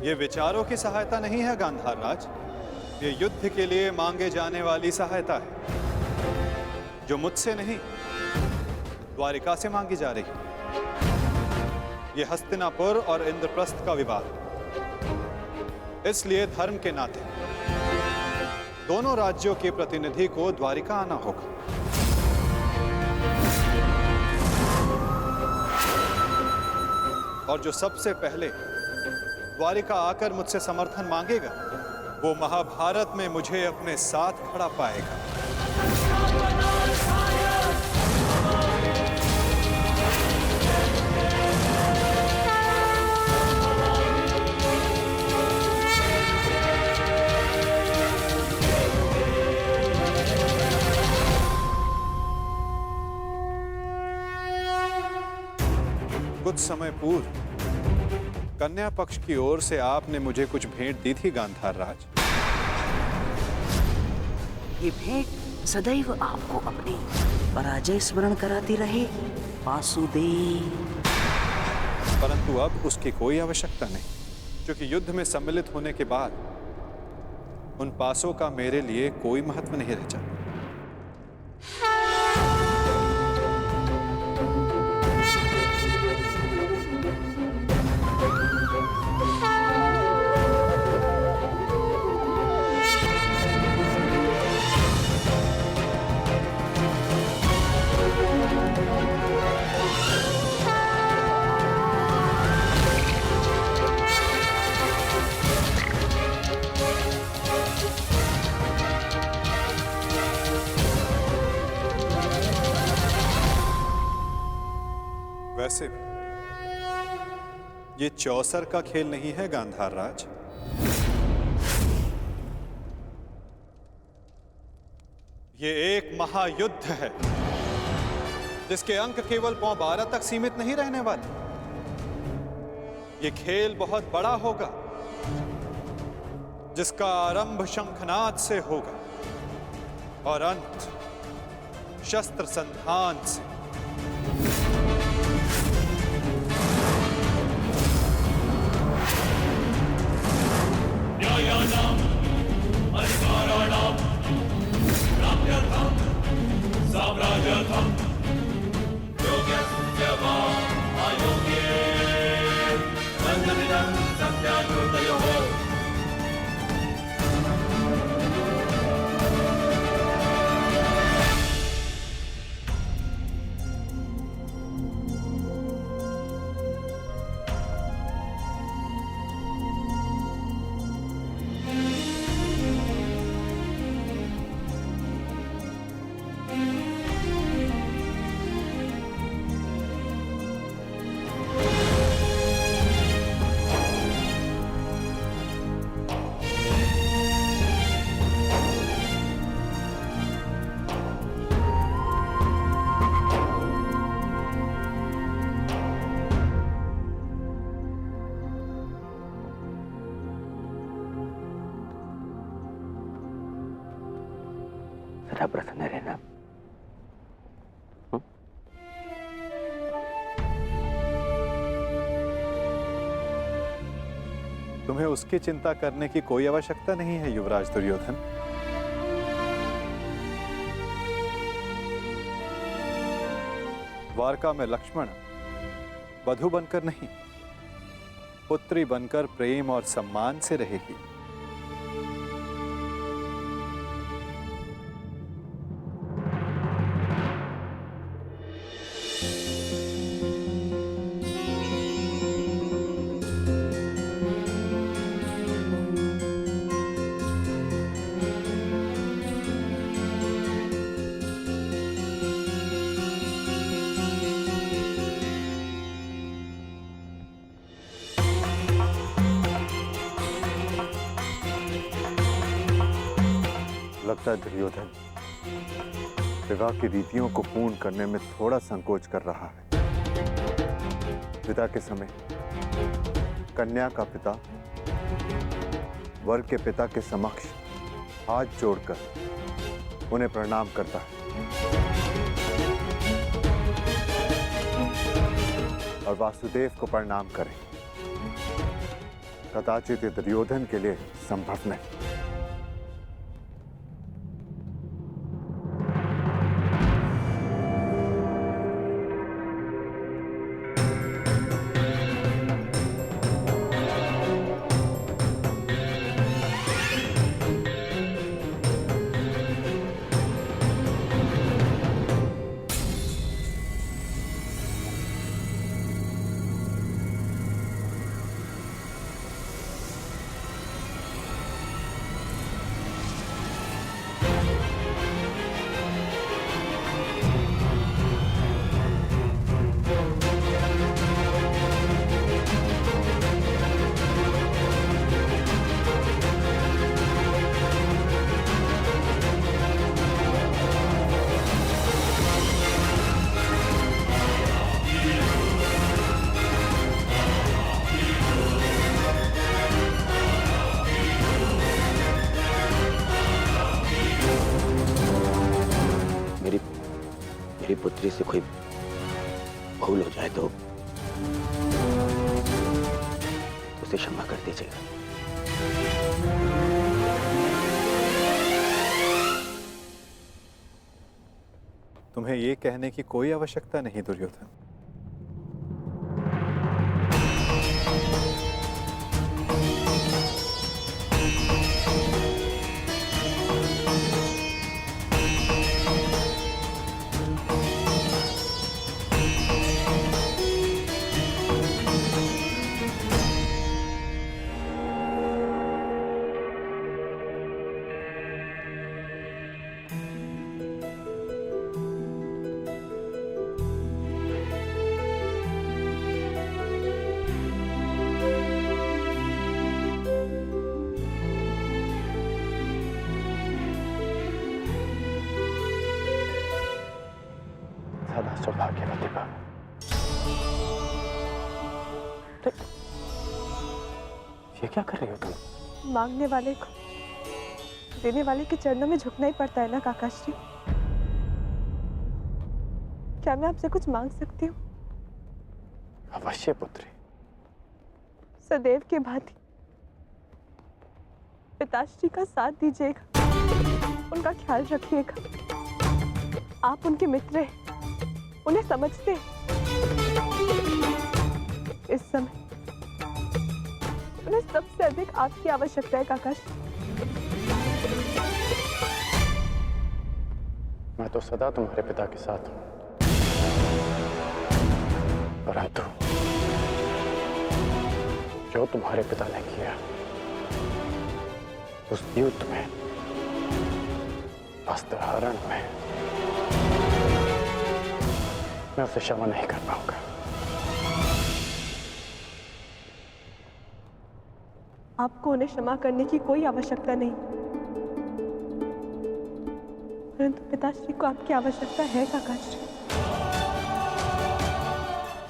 ये विचारों की सहायता नहीं है गांधार राज, ये युद्ध के लिए मांगे जाने वाली सहायता है, जो मुझसे नहीं द्वारिका से मांगी जा रही है। ये हस्तिनापुर और इंद्रप्रस्थ का विवाद, इसलिए धर्म के नाते दोनों राज्यों के प्रतिनिधि को द्वारिका आना होगा। और जो सबसे पहले द्वारिका आकर मुझसे समर्थन मांगेगा, वो महाभारत में मुझे अपने साथ खड़ा पाएगा। कुछ समय पूर्व कन्या पक्ष की ओर से आपने मुझे कुछ भेंट दी थी गांधार राज। ये भेंट सदैव आपको अपनी पराजय स्मरण कराती रहे वासुदेव। परंतु अब उसकी कोई आवश्यकता नहीं, क्योंकि युद्ध में सम्मिलित होने के बाद उन पासों का मेरे लिए कोई महत्व नहीं रह जाता। वैसे भी ये चौसर का खेल नहीं है गांधार राज। ये एक महायुद्ध है, जिसके अंक केवल पौ 12 तक सीमित नहीं रहने वाले। ये खेल बहुत बड़ा होगा, जिसका आरंभ शंखनाद से होगा और अंत शस्त्र संधान से। न्यायानाम् अधिकाराणां प्राप्त्यर्थं साम्राज्यर्थं योग्यस्य वा अयोग्ये बन्धनिदं सत्याकृतयोः। जरा प्रसन्न रहना। तुम्हें उसकी चिंता करने की कोई आवश्यकता नहीं है युवराज दुर्योधन। द्वारका में लक्ष्मण वधु बनकर नहीं, पुत्री बनकर प्रेम और सम्मान से रहेगी। लगता है दुर्योधन विवाह की रीतियों को पूर्ण करने में थोड़ा संकोच कर रहा है। विदा के समय कन्या का पिता वर के पिता के समक्ष हाथ जोड़कर उन्हें प्रणाम करता है और वासुदेव को प्रणाम करें। कदाचित ये दुर्योधन के लिए संभव नहीं। मेरी पुत्री से कोई भूल हो जाए तो उसे क्षमा कर दीजिएगा। तुम्हें ये कहने की कोई आवश्यकता नहीं दुर्योधन। सदा सौभाग्यवती भव। ये क्या कर रही हो तुम? मांगने वाले को देने वाले के चरणों में झुकना ही पड़ता है ना काकाश्री। क्या मैं आपसे कुछ मांग सकती हूँ? अवश्य पुत्री। सदैव के भांति पिताश्री का साथ दीजिएगा, उनका ख्याल रखिएगा। आप उनके मित्र हैं, उन्हें समझते हैं। इस समय उन्हें सबसे अधिक आपकी आवश्यकता है काकाश्री। मैं तो सदा तुम्हारे पिता के साथ हूं, परंतु जो तुम्हारे पिता ने किया उस युद्ध में, वस्त्रहरण में, मैं उसे क्षमा नहीं कर पाऊंगा। आपको उन्हें क्षमा करने की कोई आवश्यकता नहीं, परंतु पिताश्री को आपकी आवश्यकता है काकाश्री।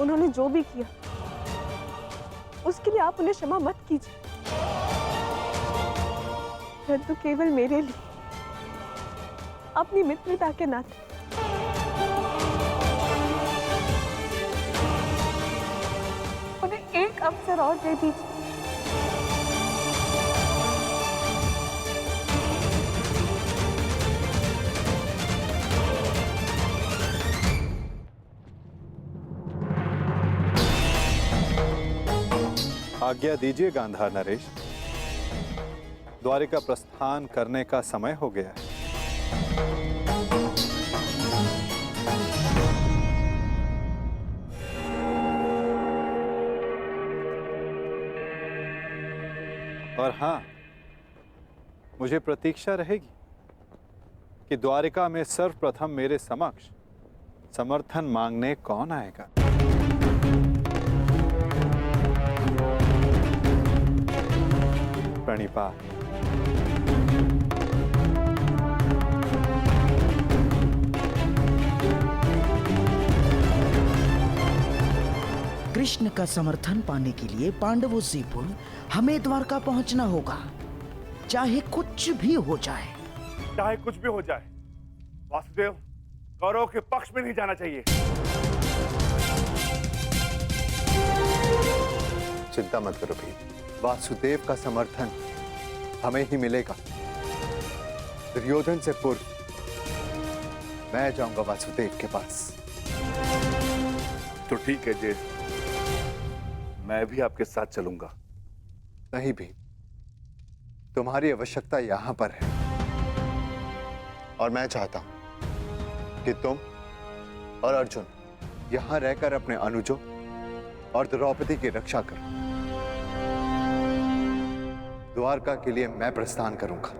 उन्होंने जो भी किया उसके लिए आप उन्हें क्षमा मत कीजिए, परंतु केवल मेरे लिए, अपनी मित्रता के नाते। उन्हें एक अवसर और दे दीजिए। आज्ञा दीजिए गांधार नरेश, द्वारिका प्रस्थान करने का समय हो गया है। और हाँ, मुझे प्रतीक्षा रहेगी कि द्वारिका में सर्वप्रथम मेरे समक्ष समर्थन मांगने कौन आएगा। प्रणिपात। कृष्ण का समर्थन पाने के लिए पांडवों से पूर्व हमें द्वारका पहुंचना होगा, चाहे कुछ भी हो जाए। चाहे कुछ भी हो जाए, वासुदेव कौरवों के पक्ष में नहीं जाना चाहिए। चिंता मत करो भी, वासुदेव का समर्थन हमें ही मिलेगा। दुर्योधन से पूर्व मैं जाऊंगा वासुदेव के पास। तो ठीक है जेठ, मैं भी आपके साथ चलूंगा। नहीं भी, तुम्हारी आवश्यकता यहां पर है और मैं चाहता हूं कि तुम और अर्जुन यहां रहकर अपने अनुजों और द्रौपदी की रक्षा करो। द्वारका के लिए मैं प्रस्थान करूंगा।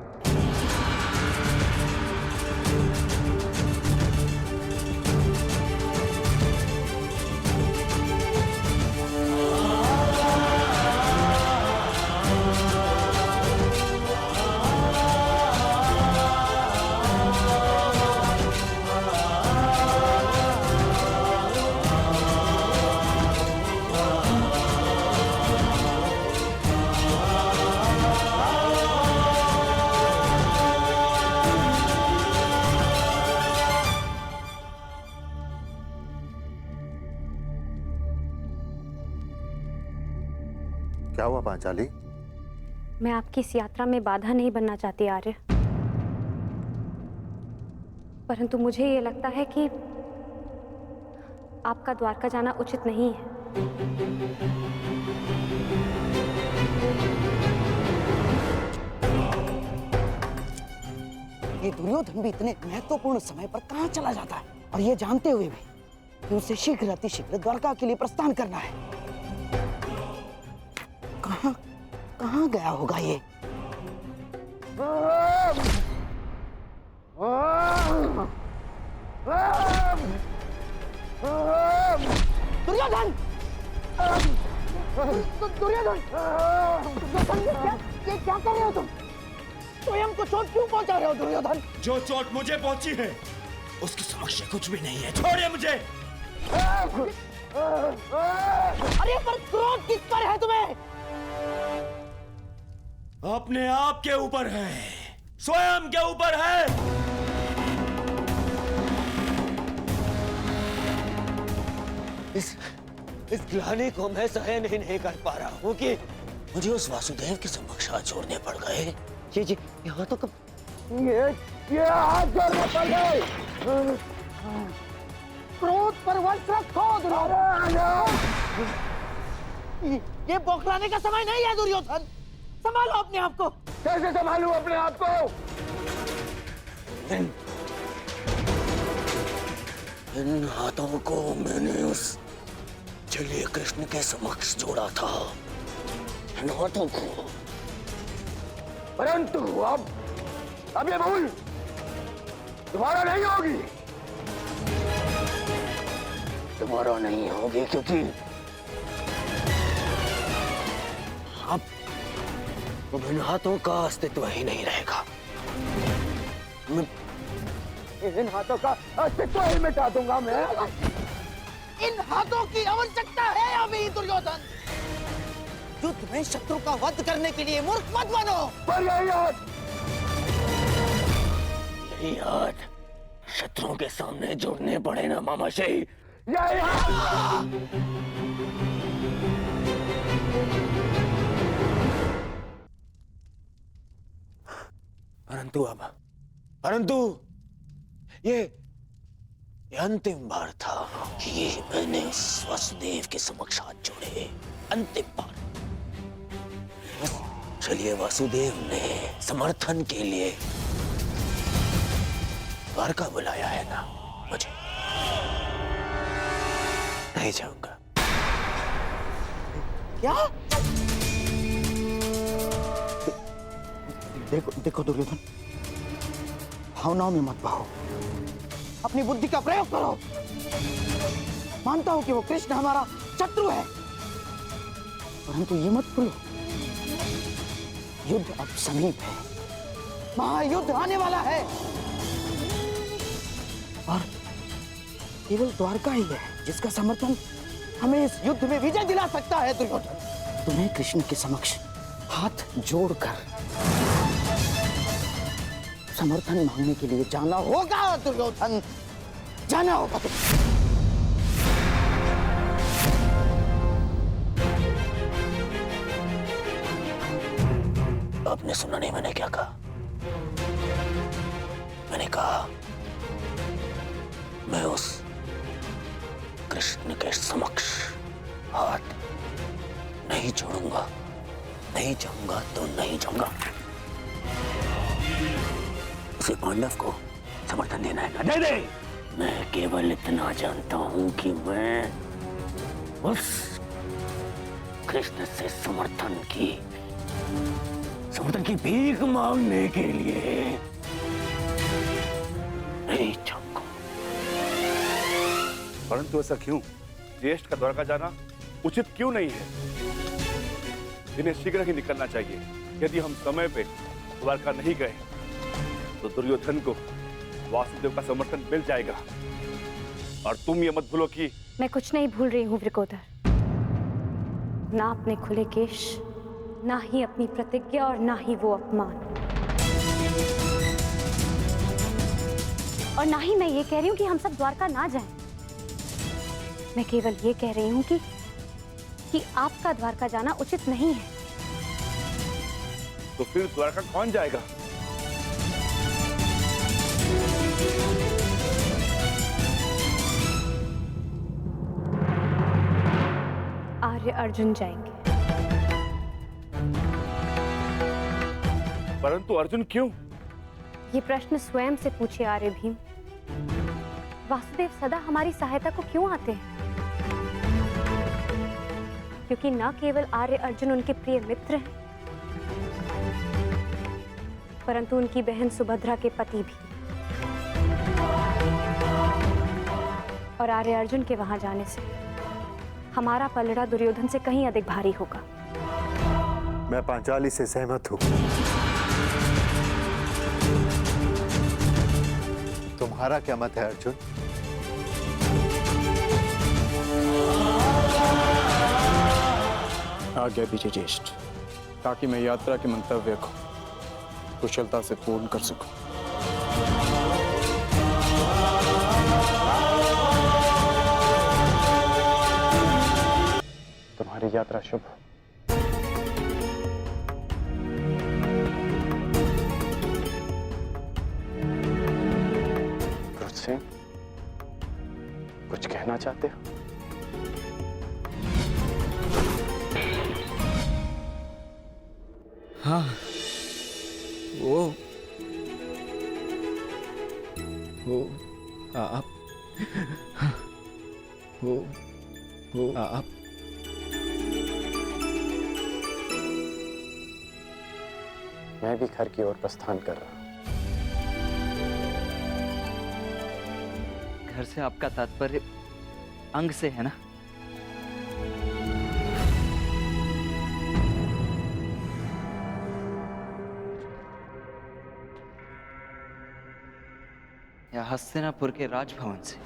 क्या हुआ पांचाली? मैं आपकी इस यात्रा में बाधा नहीं बनना चाहती आर्य, परंतु मुझे ये लगता है कि आपका द्वारका जाना उचित नहीं है। ये दुर्योधन भी इतने महत्वपूर्ण समय पर कहाँ चला जाता है, और ये जानते हुए भी कि उसे शीघ्र अतिशीघ्र द्वारका के लिए प्रस्थान करना है। कहाँ कहाँ गया होगा ये? दुर्योधन! दुर्योधन! ये क्या कर रहे हो तुम? स्वयं को चोट क्यों पहुंचा रहे हो दुर्योधन? जो चोट मुझे पहुंची है उसके समक्ष कुछ भी नहीं है। छोड़िए मुझे। अरे पर क्रोध किस पर है तुम्हें? अपने आप के ऊपर है, स्वयं के ऊपर है। इस ग्लानि को मैं सहन ही नहीं कर पा रहा हूँ कि मुझे उस वासुदेव के समक्ष हाथ छोड़ने पड़ गए। जी यहाँ तो कब ये हाथ जोड़ने पड़ गए। क्रोध पर वश रखो दुर्योधन। ये बौखलाने का समय नहीं है दुर्योधन। संभालो अपने आप को। कैसे संभालूं अपने आप को? इन हाथों को मैंने उस जलीय कृष्ण के समक्ष जोड़ा था, इन हाथों को। परंतु अब ये भूल दोबारा नहीं होगी। दोबारा नहीं होगी क्योंकि अब इन हाथों का अस्तित्व ही नहीं रहेगा। इन हाथों का अस्तित्व ही मिटा दूंगा मैं। इन हाथों की आवश्यकता है अभी दुर्योधन। युद्ध में शत्रु का वध करने के लिए मूर्ख मत बनो। पर यही हाथ शत्रुओं के सामने जोड़ने पड़े ना मामाश्री। यही हाथ। परंतु ये अंतिम बार था कि मैंने उस वासुदेव के समक्ष हाथ जोड़े। अंतिम बार। चलिए, वासुदेव ने समर्थन के लिए द्वारका बुलाया है ना, मुझे नहीं जाऊंगा। क्या? देखो दुर्योधन, भावनाओं में मत बहो, अपनी बुद्धि का प्रयोग करो। मानता हूं कि वो कृष्ण हमारा शत्रु है, परंतु ये मत भूलो, युद्ध अब समीप है, महायुद्ध आने वाला है, और केवल द्वारका ही है जिसका समर्थन हमें इस युद्ध में विजय दिला सकता है। दुर्योधन, तुम्हें कृष्ण के समक्ष हाथ जोड़कर समर्थन मांगने के लिए जाना होगा। दुर्योधन, जाना होगा तुम्हें। आपने सुना नहीं मैंने क्या कहा? मैंने कहा मैं उस कृष्ण के समक्ष हाथ नहीं छोड़ूंगा, नहीं जाऊंगा तो नहीं जाऊंगा। उसे पांडव को समर्थन देना है ना, दे दे। मैं केवल इतना जानता हूं कि मैं उस कृष्ण से समर्थन की भीख मांगने के लिए नहीं जाऊंगा। परंतु ऐसा क्यों? ज्येष्ठ का द्वारका जाना उचित क्यों नहीं है? इन्हें शीघ्र ही निकलना चाहिए। यदि हम समय पे द्वारका नहीं गए तो दुर्योधन को वासुदेव का समर्थन मिल जाएगा। और तुम ये मत भूलो कि मैं कुछ नहीं भूल रही हूँ वृकोदर। ना अपने खुले केश, ना ही अपनी प्रतिज्ञा और ना ही वो अपमान। और ना ही मैं ये कह रही हूँ कि हम सब द्वारका ना जाएं। मैं केवल ये कह रही हूँ कि आपका द्वारका जाना उचित नहीं है। तो फिर द्वारका कौन जाएगा? आर्य अर्जुन जाएंगे। परंतु अर्जुन क्यों? ये प्रश्न स्वयं से पूछे आर्य भीम। वासुदेव सदा हमारी सहायता को क्यों आते हैं? क्योंकि न केवल आर्य अर्जुन उनके प्रिय मित्र हैं, परंतु उनकी बहन सुभद्रा के पति भी। और आर्य अर्जुन के वहां जाने से हमारा पलड़ा दुर्योधन से कहीं अधिक भारी होगा। मैं पांचाली से सहमत हूं। तुम्हारा क्या मत है अर्जुन? आज्ञा दीजिए ज्येष्ठ, ताकि मैं यात्रा के मंतव्य को कुशलता से पूर्ण कर सकूं। तुम्हारी यात्रा शुभ हो। क्रुद्ध सिंह, कुछ कहना चाहते हो? हाँ, वो आप मैं भी घर की ओर प्रस्थान कर रहा हूं। घर से आपका तात्पर्य अंग से है ना? या हस्तिनापुर के राजभवन से?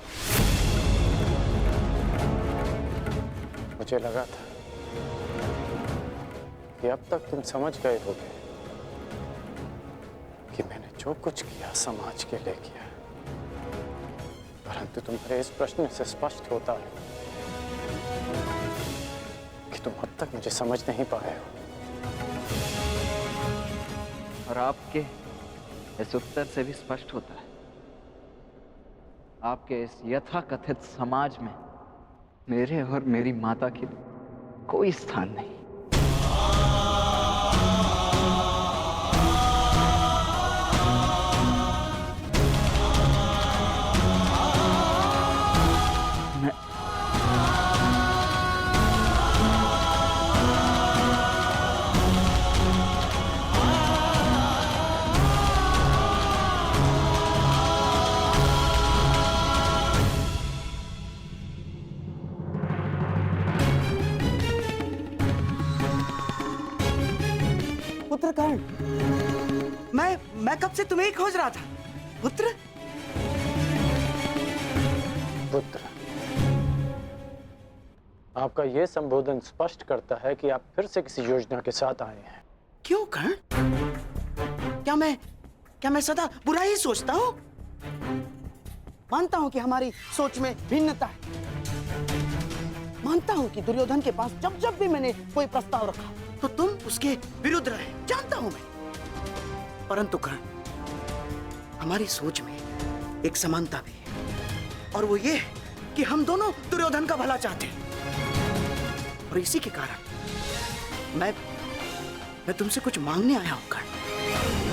मुझे लगा था कि अब तक तुम समझ गए होगे कि मैंने जो कुछ किया समाज के लिए किया, परंतु तुम्हारे इस प्रश्न से स्पष्ट होता है कि तुम अब तक मुझे समझ नहीं पाए हो। और आपके इस उत्तर से भी स्पष्ट होता है, आपके इस यथाकथित समाज में मेरे और मेरी माता की कोई स्थान नहीं। पुत्रकर्ण, मैं कब से तुम्हें ही खोज रहा था। पुत्र पुत्र, आपका यह संबोधन स्पष्ट करता है कि आप फिर से किसी योजना के साथ आए हैं। क्यों कर्ण? क्या मैं सदा बुरा ही सोचता हूँ? मानता हूँ कि हमारी सोच में भिन्नता है। मानता हूँ कि दुर्योधन के पास जब जब भी मैंने कोई प्रस्ताव रखा तो तुम उसके विरुद्ध रहे। जानता हूँ मैं, परंतु कर्ण, हमारी सोच में एक समानता भी है, और वो ये कि हम दोनों दुर्योधन का भला चाहते हैं। और इसी के कारण मैं तुमसे कुछ मांगने आया हूं कर्ण।